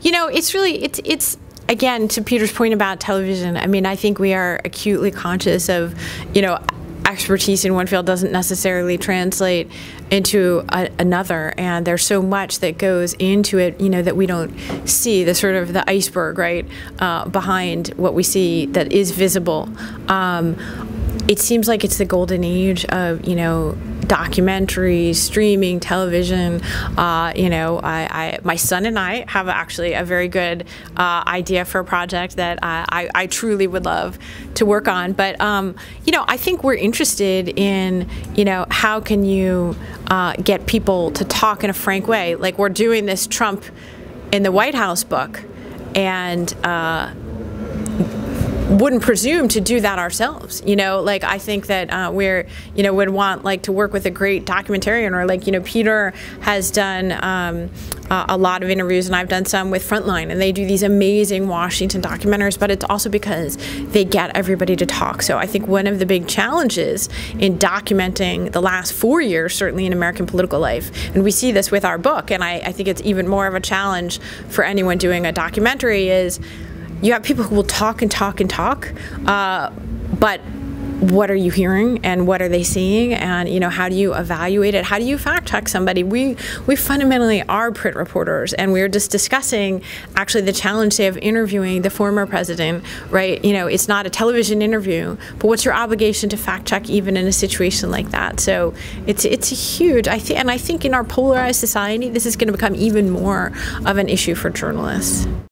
You know, it's again, to Peter's point about television. I mean, I think we are acutely conscious of, you know, expertise in one field doesn't necessarily translate into another, and there's so much that goes into it, you know, that we don't see, the sort of the iceberg, right, behind what we see that is visible. It seems like it's the golden age of, you know, documentaries, streaming, television. You know, my son and I have actually a very good idea for a project that I truly would love to work on. But you know, I think we're interested in, you know, how can you get people to talk in a frank way? Like, we're doing this Trump in the White House book, and wouldn't presume to do that ourselves. You know, like, I think that we're, you know, would want, like, to work with a great documentarian, or, like, you know, Peter has done a lot of interviews, and I've done some with Frontline, and they do these amazing Washington documentaries, but it's also because they get everybody to talk. So I think one of the big challenges in documenting the last 4 years, certainly in American political life, and we see this with our book, and I think it's even more of a challenge for anyone doing a documentary, is you have people who will talk and talk and talk, but what are you hearing, and what are they seeing, and, you know, how do you evaluate it? How do you fact check somebody? We fundamentally are print reporters, and we're just discussing actually the challenge, say, of interviewing the former president, right? You know, it's not a television interview, but what's your obligation to fact check even in a situation like that? So it's a huge, and I think in our polarized society, this is going to become even more of an issue for journalists.